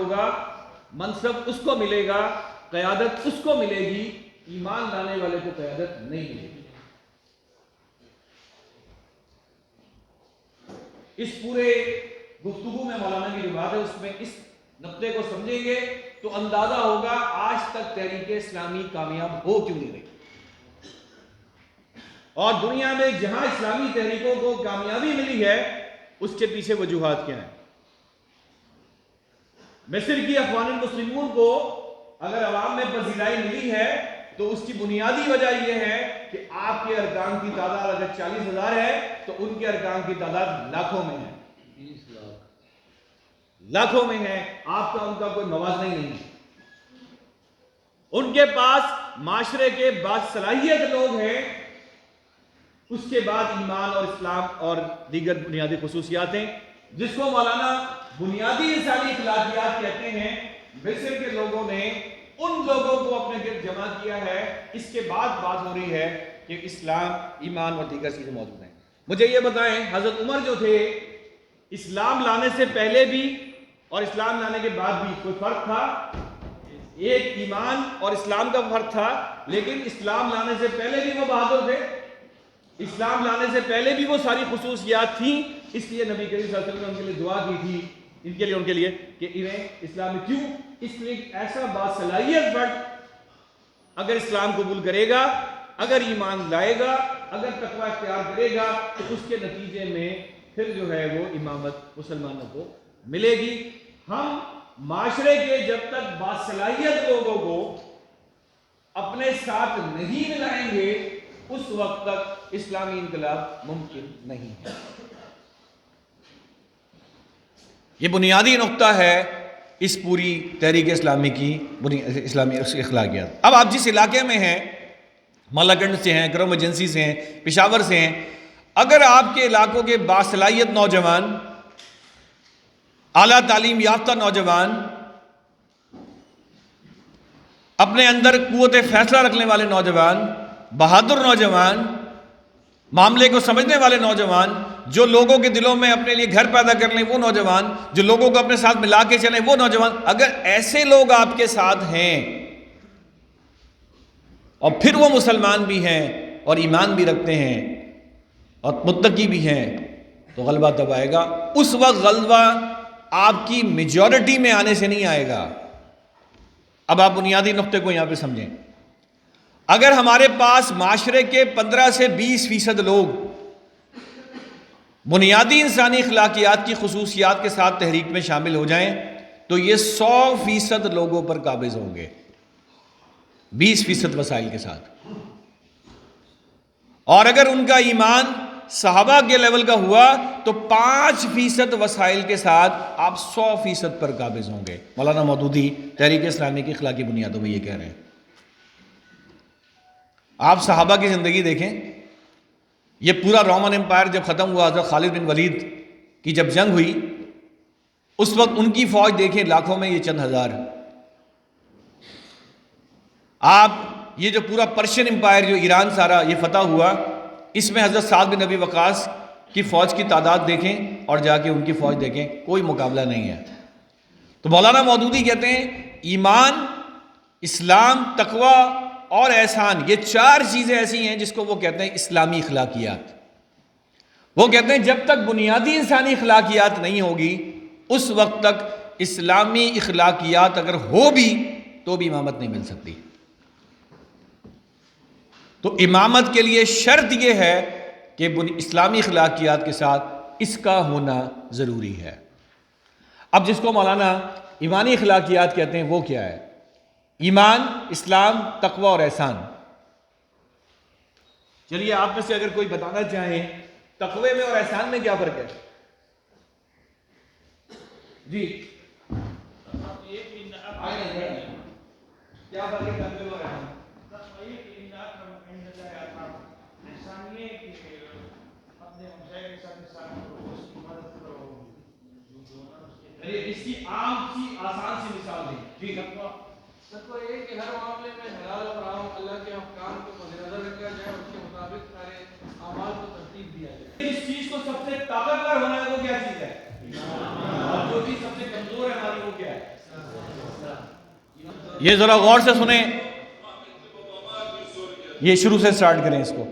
ہوگا، منصب اس کو ملے گا، قیادت اس کو ملے گی، ایمان لانے والے کو قیادت نہیں ملے گی۔ اس پورے گفتگو میں مولانا کی جو بات ہے اس میں اس نقطے کو سمجھیں گے تو اندازہ ہوگا آج تک تحریک اسلامی کامیاب ہو کیوں نہیں رہی، اور دنیا میں جہاں اسلامی تحریکوں کو کامیابی ملی ہے اس کے پیچھے وجوہات کیا ہیں۔ مصر کی اخوان المسلمون کو اگر عوام میں پذیرائی ملی ہے تو اس کی بنیادی وجہ یہ ہے کہ آپ کے ارکان کی تعداد اگر 40,000 ہے تو ان کے ارکان کی تعداد لاکھوں میں ہے، 20 لاکھوں میں ہے، آپ کا ان کا کوئی موازنہ ہی نہیں ہے۔ ان کے پاس معاشرے کے بعض صلاحیت لوگ ہیں، اس کے بعد ایمان اور اسلام اور دیگر بنیادی خصوصیات ہیں، جس کو مولانا بنیادی انسانی اخلاقیات کہتے ہیں۔ مصر کے لوگوں نے ان لوگوں کو اپنے گرد جمع کیا ہے، اس کے بعد بات ہو رہی ہے کہ اسلام، ایمان اور دیگر چیزیں موجود ہیں۔ مجھے یہ بتائیں، حضرت عمر جو تھے، اسلام لانے سے پہلے بھی اور اسلام لانے کے بعد بھی کوئی فرق تھا؟ ایک ایمان اور اسلام کا فرق تھا، لیکن اسلام لانے سے پہلے بھی وہ بہادر تھے، اسلام لانے سے پہلے بھی وہ ساری خصوصیات تھیں، اس لیے نبی کریم صلی اللہ علیہ وسلم نے ان کے لیے دعا کی تھی، ان کے لیے کہ انہیں اسلام میں کیوں؟ اس لیے ایسا باصلاحیت فرد اگر اسلام قبول کرے گا، اگر ایمان لائے گا، اگر تقوی اختیار کرے گا تو اس کے نتیجے میں پھر جو ہے وہ امامت مسلمانوں کو ملے گی۔ ہم معاشرے کے جب تک باصلاحیت لوگوں کو اپنے ساتھ نہیں ملائیں گے اس وقت تک اسلامی انقلاب ممکن نہیں ہے۔ یہ بنیادی نقطہ ہے اس پوری تحریک اسلامی کی اسلامی اخلاقیات۔ اب آپ جس علاقے میں ہیں، مالاکنڈ سے ہیں، کرم ایجنسی سے ہیں، پشاور سے ہیں، اگر آپ کے علاقوں کے باصلاحیت نوجوان، اعلیٰ تعلیم یافتہ نوجوان، اپنے اندر قوت فیصلہ رکھنے والے نوجوان، بہادر نوجوان، معاملے کو سمجھنے والے نوجوان، جو لوگوں کے دلوں میں اپنے لیے گھر پیدا کر لیں وہ نوجوان، جو لوگوں کو اپنے ساتھ ملا کے چلیں وہ نوجوان، اگر ایسے لوگ آپ کے ساتھ ہیں اور پھر وہ مسلمان بھی ہیں اور ایمان بھی رکھتے ہیں اور متقی بھی ہیں تو غلبہ تب آئے گا۔ اس وقت غلبہ آپ کی میجورٹی میں آنے سے نہیں آئے گا۔ اب آپ بنیادی نقطے کو یہاں پہ سمجھیں۔ اگر ہمارے پاس معاشرے کے 15 سے 20% لوگ بنیادی انسانی اخلاقیات کی خصوصیات کے ساتھ تحریک میں شامل ہو جائیں تو یہ 100% لوگوں پر قابض ہوں گے، 20% وسائل کے ساتھ۔ اور اگر ان کا ایمان صحابہ کے لیول کا ہوا تو 5% وسائل کے ساتھ آپ 100% پر قابض ہوں گے۔ مولانا مودودی تحریک اسلامی کی اخلاقی بنیادوں میں یہ کہہ رہے ہیں۔ آپ صحابہ کی زندگی دیکھیں، یہ پورا رومن امپائر جب ختم ہوا، حضرت خالد بن ولید کی جب جنگ ہوئی، اس وقت ان کی فوج دیکھیں لاکھوں میں، یہ چند ہزار۔ آپ یہ جو پورا پرشین امپائر جو ایران سارا یہ فتح ہوا، اس میں حضرت سعد بن ابی وقاص کی فوج کی تعداد دیکھیں اور جا کے ان کی فوج دیکھیں، کوئی مقابلہ نہیں ہے۔ تو مولانا مودودی کہتے ہیں ایمان، اسلام، تقوی اور احسان، یہ 4 چیزیں ایسی ہیں جس کو وہ کہتے ہیں اسلامی اخلاقیات۔ وہ کہتے ہیں جب تک بنیادی انسانی اخلاقیات نہیں ہوگی اس وقت تک اسلامی اخلاقیات اگر ہو بھی تو بھی امامت نہیں مل سکتی۔ تو امامت کے لیے شرط یہ ہے کہ اسلامی اخلاقیات کے ساتھ اس کا ہونا ضروری ہے۔ اب جس کو مولانا ایمانی اخلاقیات کہتے ہیں وہ کیا ہے؟ ایمان، اسلام، تقوی اور احسان۔ چلیے آپ میں سے اگر کوئی بتانا چاہیں تقوی میں اور احسان میں کیا فرق ہے؟ جی کیا فرق ہے تقوی اور احسان؟ اس کی عام سی آسان سی مثال دیں۔ جی تقوی یہ کہ ہر معاملے میں حلال اور حرام اللہ کے احکام کو مد نظر رکھا جائے، اس کے مطابق سارے اعمال کو ترتیب دیا جائے۔ اس چیز کو سب سے طاقتور ہونا ہے وہ کیا چیز ہے؟ اور جو چیز سب سے کمزور ہے ہماری وہ کیا ہے؟ یہ ذرا غور سے سنیں، یہ شروع سے سٹارٹ کریں اس کو.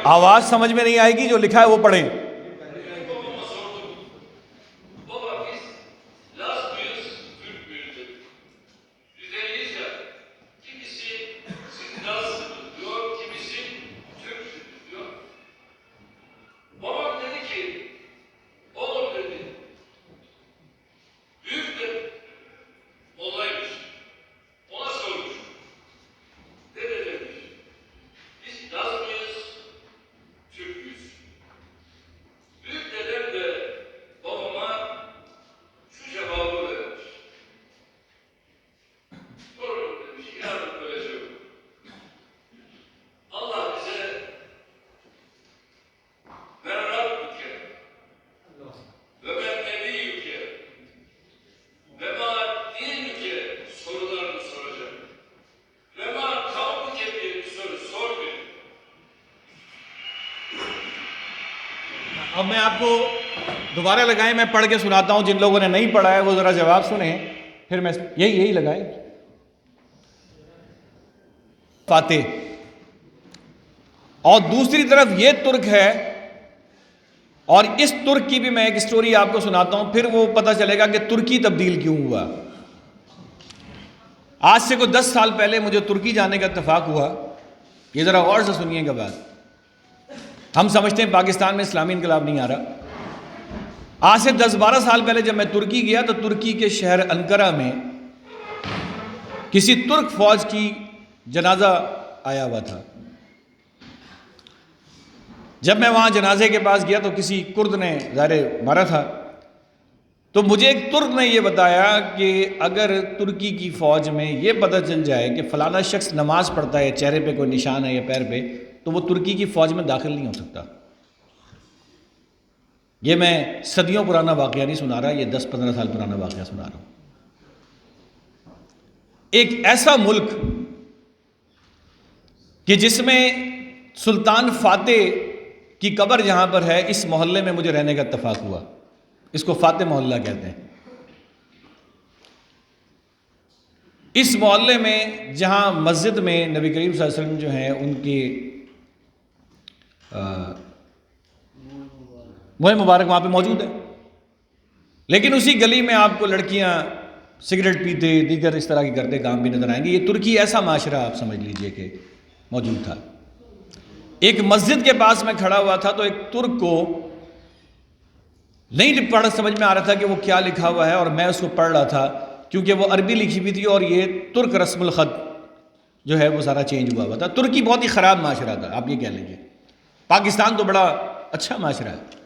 آواز سمجھ میں نہیں آئے گی، جو لکھا ہے وہ پڑھیں. اب میں آپ کو دوبارہ لگائیں، میں پڑھ کے سناتا ہوں. جن لوگوں نے نہیں پڑھا ہے وہ ذرا جواب سنیں، پھر میں یہی لگائیں. فاتح. اور دوسری طرف یہ ترک ہے، اور اس ترک کی بھی میں ایک سٹوری آپ کو سناتا ہوں، پھر وہ پتہ چلے گا کہ ترکی تبدیل کیوں ہوا. آج سے کوئی 10 سال پہلے مجھے ترکی جانے کا اتفاق ہوا. یہ ذرا غور سے سنیے گا بات. ہم سمجھتے ہیں پاکستان میں اسلامی انقلاب نہیں آ رہا. آج سے 10-12 سال پہلے جب میں ترکی گیا تو ترکی کے شہر انقرہ میں کسی ترک فوج کی جنازہ آیا ہوا تھا. جب میں وہاں جنازے کے پاس گیا تو کسی کرد نے ظاہر مارا تھا، تو مجھے ایک ترک نے یہ بتایا کہ اگر ترکی کی فوج میں یہ پتہ چل جائے کہ فلانا شخص نماز پڑھتا ہے، چہرے پہ کوئی نشان ہے یا پیر پہ، تو وہ ترکی کی فوج میں داخل نہیں ہو سکتا. یہ میں صدیوں پرانا واقعہ نہیں سنا رہا، یہ 10-15 سال پرانا واقعہ سنا رہا ہوں. ایک ایسا ملک کہ جس میں سلطان فاتح کی قبر جہاں پر ہے، اس محلے میں مجھے رہنے کا اتفاق ہوا. اس کو فاتح محلہ کہتے ہیں. اس محلے میں جہاں مسجد میں نبی کریم صلی اللہ علیہ وسلم جو ہیں ان کی وہ مبارک وہاں پہ موجود ہے، لیکن اسی گلی میں آپ کو لڑکیاں سگریٹ پیتے، دیگر اس طرح کے کرتے کام بھی نظر آئیں گے. یہ ترکی ایسا معاشرہ آپ سمجھ لیجئے کہ موجود تھا. ایک مسجد کے پاس میں کھڑا ہوا تھا تو ایک ترک کو نہیں پڑھ سمجھ میں آ رہا تھا کہ وہ کیا لکھا ہوا ہے، اور میں اس کو پڑھ رہا تھا کیونکہ وہ عربی لکھی ہوئی تھی اور یہ ترک رسم الخط جو ہے وہ سارا چینج ہوا تھا. ترکی بہت ہی خراب معاشرہ تھا، آپ یہ کہہ لیجئے. پاکستان تو بڑا اچھا معاشرہ ہے.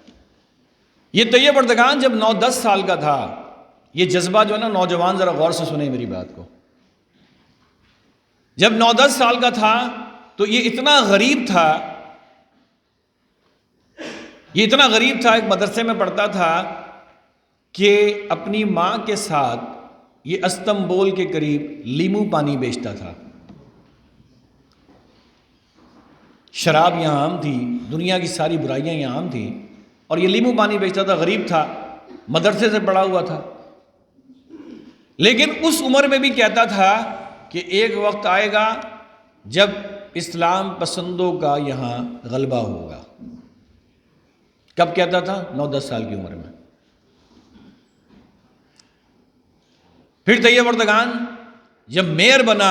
یہ طیب اردگان جب 9-10 سال کا تھا، یہ جذبہ جو ہے نا، نوجوان ذرا غور سے سنیں میری بات کو. جب 9-10 سال کا تھا تو یہ اتنا غریب تھا، ایک مدرسے میں پڑھتا تھا کہ اپنی ماں کے ساتھ یہ استنبول کے قریب لیمو پانی بیچتا تھا. شراب یہاں عام تھی، دنیا کی ساری برائیاں یہاں عام تھیں، اور یہ لیمو پانی بیچتا تھا. غریب تھا، مدرسے سے پڑھا ہوا تھا، لیکن اس عمر میں بھی کہتا تھا کہ ایک وقت آئے گا جب اسلام پسندوں کا یہاں غلبہ ہوگا. کب کہتا تھا؟ 9-10 سال کی عمر میں. پھر طیب اردگان جب میئر بنا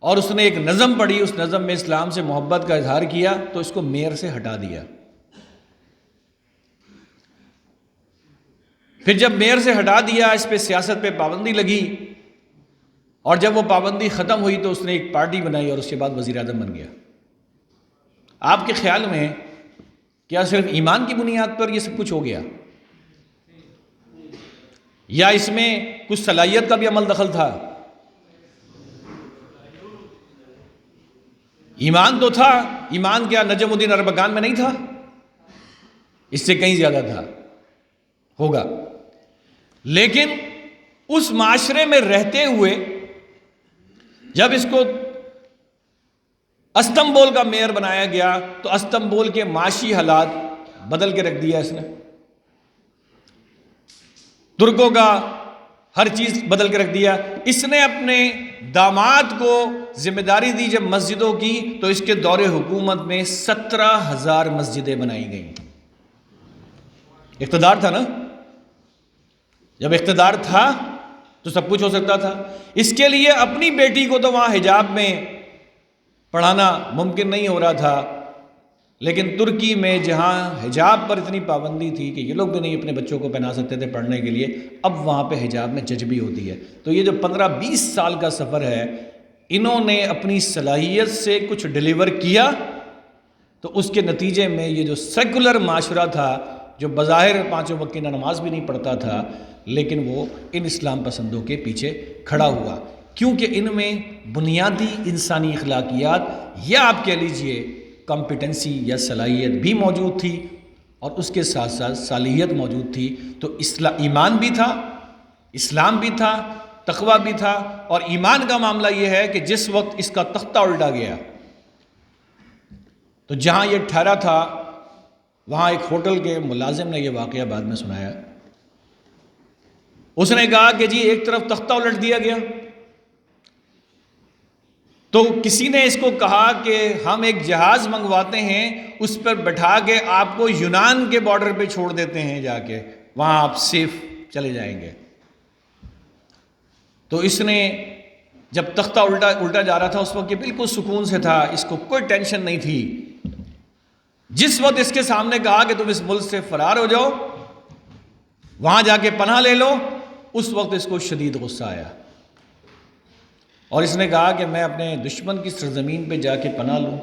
اور اس نے ایک نظم پڑھی، اس نظم میں اسلام سے محبت کا اظہار کیا، تو اس کو میئر سے ہٹا دیا. پھر جب میئر سے ہٹا دیا، اس پہ سیاست پہ پابندی لگی، اور جب وہ پابندی ختم ہوئی تو اس نے ایک پارٹی بنائی اور اس کے بعد وزیر اعظم بن گیا. آپ کے خیال میں کیا صرف ایمان کی بنیاد پر یہ سب کچھ ہو گیا، یا اس میں کچھ صلاحیت کا بھی عمل دخل تھا؟ ایمان تو تھا. ایمان کیا نجم الدین اربکان میں نہیں تھا؟ اس سے کہیں زیادہ تھا، ہوگا. لیکن اس معاشرے میں رہتے ہوئے جب اس کو استنبول کا میئر بنایا گیا تو استنبول کے معاشی حالات بدل کے رکھ دیا اس نے، ترکوں کا ہر چیز بدل کے رکھ دیا۔ اس نے اپنے داماد کو ذمہ داری دی جب مسجدوں کی، تو اس کے دور حکومت میں 17,000 مسجدیں بنائی گئیں۔ اقتدار تھا نا، جب اقتدار تھا تو سب کچھ ہو سکتا تھا۔ اس کے لیے اپنی بیٹی کو تو وہاں حجاب میں پڑھانا ممکن نہیں ہو رہا تھا، لیکن ترکی میں جہاں حجاب پر اتنی پابندی تھی کہ یہ لوگ بھی نہیں اپنے بچوں کو پہنا سکتے تھے پڑھنے کے لیے، اب وہاں پہ حجاب میں ججبی ہوتی ہے۔ تو یہ جو 15-20 سال کا سفر ہے، انہوں نے اپنی صلاحیت سے کچھ ڈیلیور کیا، تو اس کے نتیجے میں یہ جو سیکولر معاشرہ تھا، جو بظاہر 5 وقت کی نماز بھی نہیں پڑھتا تھا، لیکن وہ ان اسلام پسندوں کے پیچھے کھڑا ہوا، کیونکہ ان میں بنیادی انسانی اخلاقیات یا آپ کہہ لیجئے کمپیٹنسی یا صلاحیت بھی موجود تھی، اور اس کے ساتھ ساتھ صالحیت موجود تھی۔ تو ایمان بھی تھا، اسلام بھی تھا، تقوی بھی تھا۔ اور ایمان کا معاملہ یہ ہے کہ جس وقت اس کا تختہ الٹا گیا، تو جہاں یہ ٹھہرا تھا وہاں ایک ہوٹل کے ملازم نے یہ واقعہ بعد میں سنایا۔ اس نے کہا کہ جی ایک طرف تختہ الٹ دیا گیا، تو کسی نے اس کو کہا کہ ہم ایک جہاز منگواتے ہیں، اس پر بٹھا کے آپ کو یونان کے بارڈر پہ چھوڑ دیتے ہیں، جا کے وہاں آپ سیف چلے جائیں گے۔ تو اس نے جب تختہ الٹا جا رہا تھا، اس وقت یہ بالکل سکون سے تھا، اس کو کوئی ٹینشن نہیں تھی۔ جس وقت اس کے سامنے کہا کہ تم اس ملک سے فرار ہو جاؤ، وہاں جا کے پناہ لے لو، اس وقت اس کو شدید غصہ آیا، اور اس نے کہا کہ میں اپنے دشمن کی سرزمین پہ جا کے پناہ لوں،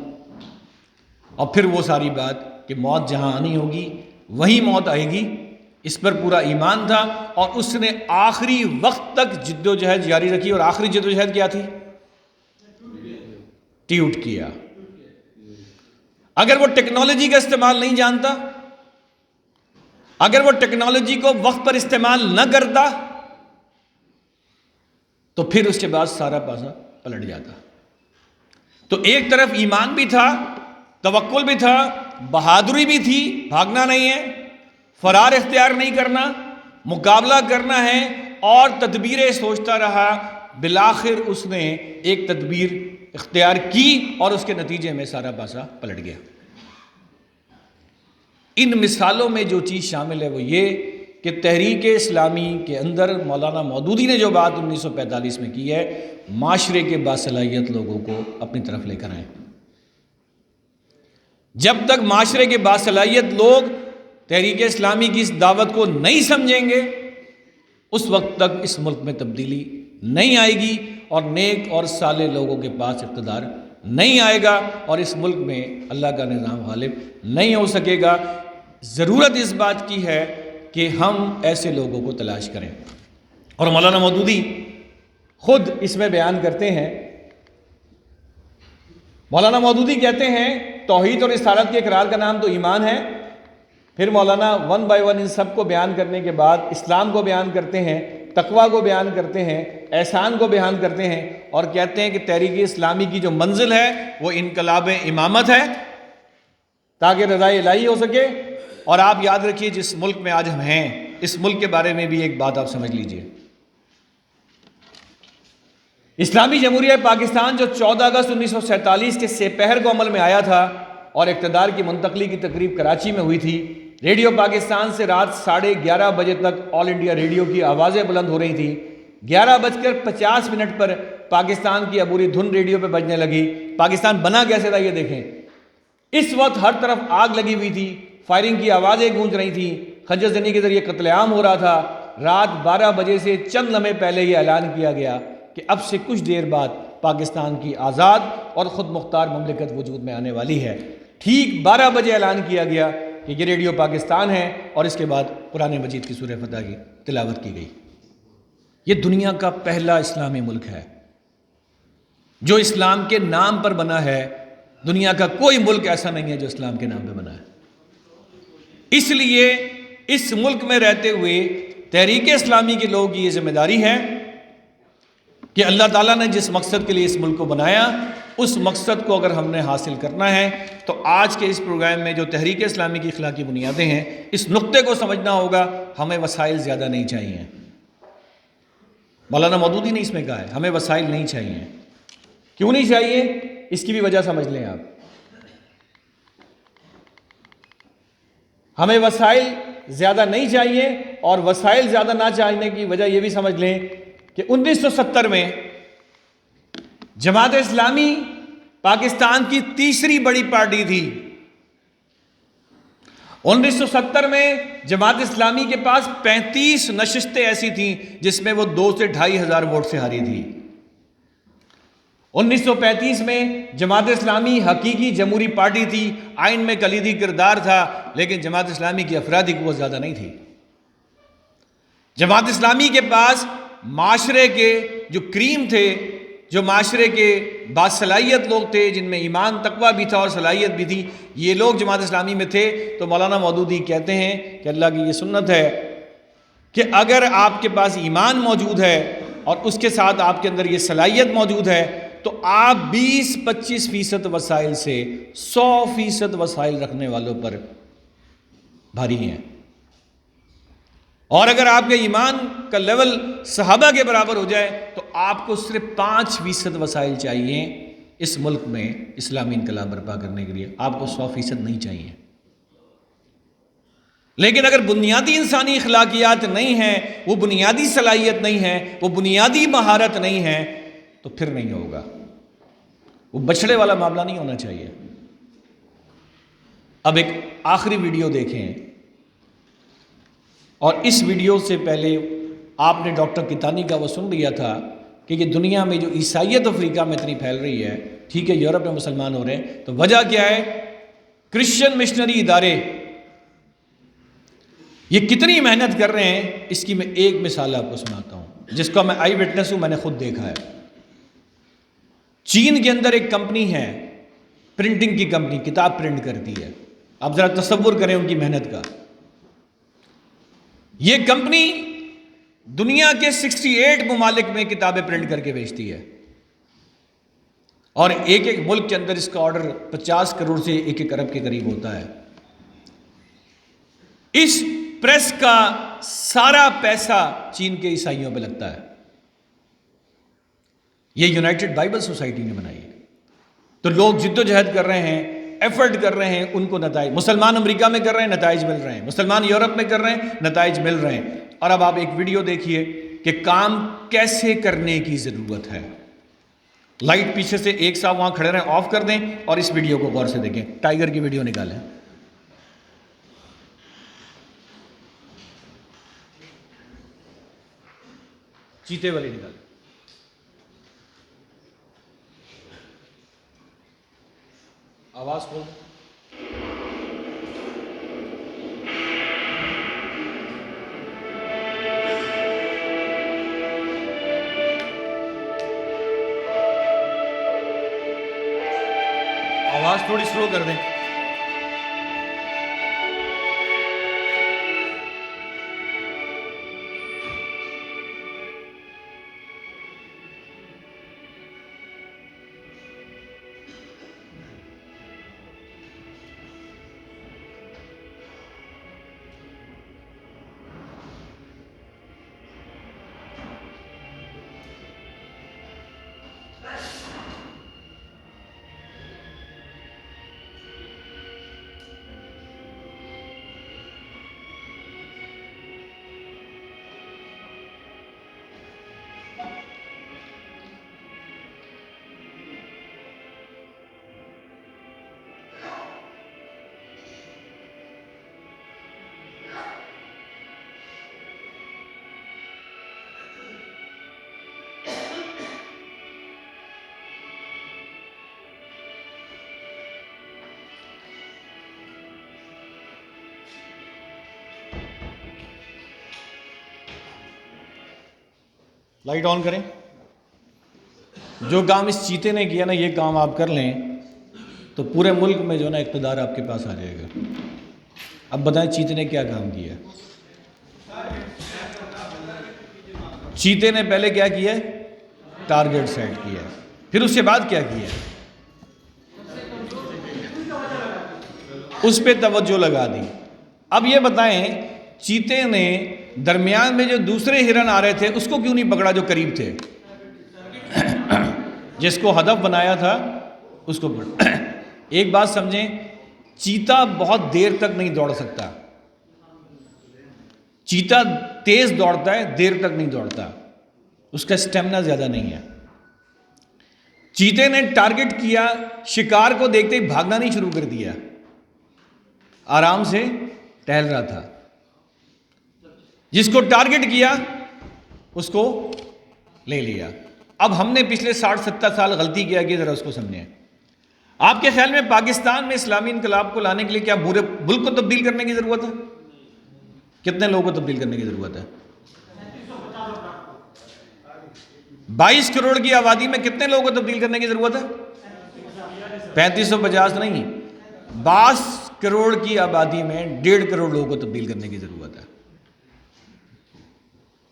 اور پھر وہ ساری بات کہ موت جہاں آنی ہوگی وہیں موت آئے گی۔ اس پر پورا ایمان تھا، اور اس نے آخری وقت تک جد و جہد جاری رکھی، اور آخری جد و جہد کیا تھی؟ ٹیوٹ کیا۔ اگر وہ ٹیکنالوجی کا استعمال نہیں جانتا، اگر وہ ٹیکنالوجی کو وقت پر استعمال نہ کرتا، تو پھر اس کے بعد سارا پاسا پلٹ جاتا۔ تو ایک طرف ایمان بھی تھا، توکل بھی تھا، بہادری بھی تھی، بھاگنا نہیں ہے، فرار اختیار نہیں کرنا، مقابلہ کرنا ہے، اور تدبیریں سوچتا رہا۔ بالآخر اس نے ایک تدبیر اختیار کی، اور اس کے نتیجے میں سارا پاسا پلٹ گیا۔ ان مثالوں میں جو چیز شامل ہے وہ یہ کہ تحریک اسلامی کے اندر مولانا مودودی نے جو بات 1945 میں کی ہے، معاشرے کے باصلاحیت لوگوں کو اپنی طرف لے کر آئیں۔ جب تک معاشرے کے باصلاحیت لوگ تحریک اسلامی کی اس دعوت کو نہیں سمجھیں گے، اس وقت تک اس ملک میں تبدیلی نہیں آئے گی، اور نیک اور صالح لوگوں کے پاس اقتدار نہیں آئے گا، اور اس ملک میں اللہ کا نظام غالب نہیں ہو سکے گا۔ ضرورت اس بات کی ہے کہ ہم ایسے لوگوں کو تلاش کریں، اور مولانا مودودی خود اس میں بیان کرتے ہیں۔ مولانا مودودی کہتے ہیں توحید اور رسالت کے اقرار کا نام تو ایمان ہے۔ پھر مولانا ون بائی ون ان سب کو بیان کرنے کے بعد اسلام کو بیان کرتے ہیں، تقوی کو بیان کرتے ہیں، احسان کو بیان کرتے ہیں، اور کہتے ہیں کہ تحریک اسلامی کی جو منزل ہے وہ انقلاب امامت ہے، تاکہ رضا الہی ہو سکے۔ اور آپ یاد رکھیے جس ملک میں آج ہم ہیں، اس ملک کے بارے میں بھی ایک بات آپ سمجھ لیجئے۔ اسلامی جمہوریہ پاکستان جو 14 اگست 1947 کے سپہر کو عمل میں آیا تھا، اور اقتدار کی منتقلی کی تقریب کراچی میں ہوئی تھی، ریڈیو پاکستان سے رات 11:30 بجے تک آل انڈیا ریڈیو کی آوازیں بلند ہو رہی تھیں۔ 11:50 پر پاکستان کی عبوری دھن ریڈیو پہ بجنے لگی۔ پاکستان بنا کیسے تھا یہ دیکھیں۔ اس وقت ہر طرف آگ لگی ہوئی تھی، فائرنگ کی آوازیں گونج رہی تھیں، خنجر زنی کے ذریعے قتل عام ہو رہا تھا۔ رات 12 بجے سے چند لمحے پہلے یہ اعلان کیا گیا کہ اب سے کچھ دیر بعد پاکستان کی آزاد اور خود مختار مملکت وجود میں آنے والی ہے۔ ٹھیک 12 بجے اعلان کیا گیا کہ یہ ریڈیو پاکستان ہے، اور اس کے بعد قرآن مجید کی سورہ فتح کی تلاوت کی گئی۔ یہ دنیا کا پہلا اسلامی ملک ہے جو اسلام کے نام پر بنا ہے۔ دنیا کا کوئی ملک ایسا نہیں ہے جو اسلام کے نام پہ بنا ہے۔ اس لیے اس ملک میں رہتے ہوئے تحریک اسلامی کے لوگوں کی یہ ذمہ داری ہے کہ اللہ تعالیٰ نے جس مقصد کے لیے اس ملک کو بنایا، اس مقصد کو اگر ہم نے حاصل کرنا ہے تو آج کے اس پروگرام میں جو تحریک اسلامی کی اخلاقی بنیادیں ہیں، اس نقطے کو سمجھنا ہوگا. ہمیں وسائل زیادہ نہیں چاہیے. مولانا مودودی نے اس میں کہا ہے ہمیں وسائل نہیں چاہیے. کیوں نہیں چاہیے؟ اس کی بھی وجہ سمجھ لیں آپ. ہمیں وسائل زیادہ نہیں چاہیے، اور وسائل زیادہ نہ چاہنے کی وجہ یہ بھی سمجھ لیں کہ 1970 میں جماعت اسلامی پاکستان کی تیسری بڑی پارٹی تھی. 1970 میں جماعت اسلامی کے پاس 35 نشستیں ایسی تھیں جس میں وہ 2 سے 2,500 ووٹ سے ہاری تھی. 1935 میں جماعت اسلامی حقیقی جمہوری پارٹی تھی، آئین میں کلیدی کردار تھا، لیکن جماعت اسلامی کی افرادی قوت زیادہ نہیں تھی. جماعت اسلامی کے پاس معاشرے کے جو کریم تھے، جو معاشرے کے باصلاحیت لوگ تھے، جن میں ایمان تقویٰ بھی تھا اور صلاحیت بھی تھی، یہ لوگ جماعت اسلامی میں تھے. تو مولانا مودودی کہتے ہیں کہ اللہ کی یہ سنت ہے کہ اگر آپ کے پاس ایمان موجود ہے اور اس کے ساتھ آپ کے اندر یہ صلاحیت موجود ہے تو آپ 20-25% وسائل سے 100% وسائل رکھنے والوں پر بھاری ہیں. اور اگر آپ کے ایمان کا لیول صحابہ کے برابر ہو جائے تو آپ کو صرف 5% وسائل چاہیے اس ملک میں اسلامی انقلاب برپا کرنے کے لیے. آپ کو 100% نہیں چاہیے. لیکن اگر بنیادی انسانی اخلاقیات نہیں ہیں، وہ بنیادی صلاحیت نہیں ہے، وہ بنیادی مہارت نہیں ہے، تو پھر نہیں ہوگا. وہ بچھڑے والا معاملہ نہیں ہونا چاہیے. اب ایک آخری ویڈیو دیکھیں، اور اس ویڈیو سے پہلے آپ نے ڈاکٹر کتانی کا وہ سن لیا تھا کہ یہ دنیا میں جو عیسائیت افریقہ میں اتنی پھیل رہی ہے، ٹھیک ہے یورپ میں مسلمان ہو رہے ہیں، تو وجہ کیا ہے؟ کرسچن مشنری ادارے یہ کتنی محنت کر رہے ہیں. اس کی میں ایک مثال آپ کو سناتا ہوں جس کا میں آئی وٹنس ہوں، میں نے خود دیکھا ہے. چین کے اندر ایک کمپنی ہے، پرنٹنگ کی کمپنی، کتاب پرنٹ کرتی ہے. آپ ذرا تصور کریں ان کی محنت کا. یہ کمپنی دنیا کے 68 ممالک میں کتابیں پرنٹ کر کے بیچتی ہے، اور ایک ایک ملک کے اندر اس کا آرڈر 50 کروڑ سے 1 ارب کے قریب ہوتا ہے. اس پریس کا سارا پیسہ چین کے عیسائیوں پہ لگتا ہے. یہ یونائٹڈ بائبل سوسائٹی نے بنائی ہے. تو لوگ جد و جہد کر رہے ہیں، ایفرٹ کر رہے ہیں، ان کو نتائج، مسلمان امریکہ میں کر رہے ہیں، نتائج مل رہے ہیں، مسلمان یورپ میں کر رہے ہیں، نتائج مل رہے ہیں. اور اب آپ ایک ویڈیو دیکھیے کہ کام کیسے کرنے کی ضرورت ہے. لائٹ پیچھے سے ایک صاحب وہاں کھڑے رہیں، آف کر دیں اور اس ویڈیو کو غور سے دیکھیں. ٹائیگر کی ویڈیو نکالیں. چیتے والی نکالیں. آواز کھول. آواز تھوڑی سلو کر دیں. لائٹ آن کریں. جو کام اس چیتے نے کیا نا، یہ کام آپ کر لیں تو پورے ملک میں جو نا اقتدار آپ کے پاس آ جائے گا. اب بتائیں چیتے نے کیا کام کیا؟ چیتے نے پہلے کیا کیا ہے؟ ٹارگٹ سیٹ کیا ہے. پھر اس کے بعد کیا کیا ہے؟ اس پہ توجہ لگا دی. اب یہ بتائیں چیتے نے درمیان میں جو دوسرے ہرن آ رہے تھے اس کو کیوں نہیں پکڑا جو قریب تھے؟ جس کو ہدف بنایا تھا اس کو پکڑا. ایک بات سمجھیں، چیتا بہت دیر تک نہیں دوڑ سکتا. چیتا تیز دوڑتا ہے، دیر تک نہیں دوڑتا، اس کا اسٹیمنا زیادہ نہیں ہے. چیتے نے ٹارگٹ کیا، شکار کو دیکھتے ہی بھاگنا نہیں شروع کر دیا، آرام سے ٹہل رہا تھا. جس کو ٹارگٹ کیا اس کو لے لیا. اب ہم نے پچھلے 60-70 سال غلطی کیا کہ ذرا اس کو سمجھیں. آپ کے خیال میں پاکستان میں اسلامی انقلاب کو لانے کے لیے کیا پورے ملک کو تبدیل کرنے کی ضرورت ہے؟ کتنے لوگوں کو تبدیل کرنے کی ضرورت ہے؟ 22 کروڑ کی آبادی میں کتنے لوگوں کو تبدیل کرنے کی ضرورت ہے؟ 3550 نہیں، 22 کروڑ کی آبادی میں 1.5 کروڑ لوگوں کو تبدیل کرنے کی ضرورت ہے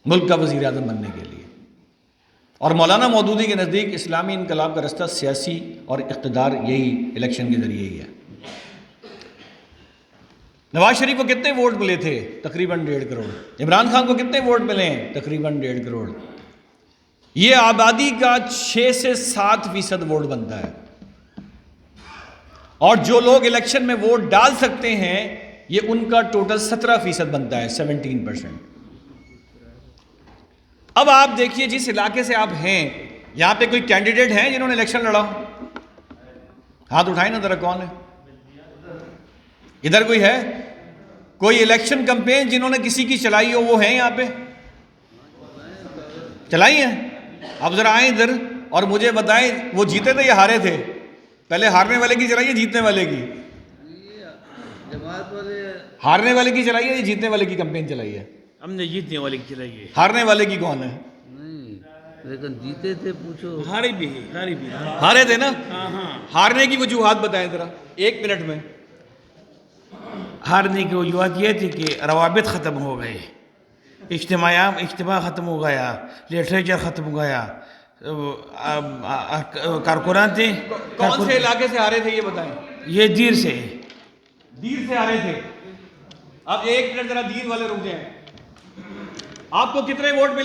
ملک کا وزیر اعظم بننے کے لیے. اور مولانا مودودی کے نزدیک اسلامی انقلاب کا رستہ سیاسی اور اقتدار یہی الیکشن کے ذریعے ہی ہے. نواز شریف کو کتنے ووٹ ملے تھے؟ تقریباً 1.5 کروڑ. عمران خان کو کتنے ووٹ ملے ہیں؟ تقریباً 1.5 کروڑ. یہ آبادی کا 6 سے 7% ووٹ بنتا ہے. اور جو لوگ الیکشن میں ووٹ ڈال سکتے ہیں یہ ان کا ٹوٹل 17% بنتا ہے، 17%. اب آپ دیکھیے جس علاقے سے آپ ہیں یہاں پہ کوئی کینڈیڈیٹ ہیں جنہوں نے الیکشن لڑا؟ ہاتھ اٹھائیں نا ذرا، کون ہے ادھر؟ کوئی ہے کوئی الیکشن کمپین جنہوں نے کسی کی چلائی ہو؟ وہ ہیں یہاں پہ؟ چلائی ہیں؟ اب ذرا آئیں ادھر اور مجھے بتائیں وہ جیتے تھے یا ہارے تھے؟ پہلے ہارنے والے کی چلائیے، جیتنے والے کی. ہارنے والے کی چلائیے یا جیتنے والے کی کمپین چلائی ہے؟ ہم نے جیتنے والے کی چلائی ہے. ہارنے والے کی کون ہے؟ نہیں لیکن جیتے تھے، پوچھو. ہارے بھی ہارے تھے نا. ہاں. ہارنے کی وجوہات بتائیں ذرا 1 منٹ میں. ہارنے کی وجوہات یہ تھی کہ روابط ختم ہو گئے، اجتماع ختم ہو گیا، لٹریچر ختم ہو گیا. کارکنان تھے. کون سے علاقے سے ہارے تھے یہ بتائیں؟ یہ دیر سے ہارے تھے. اب 1 منٹ ذرا دیر والے رک جائیں. آپ کو کتنے ووٹ ملے؟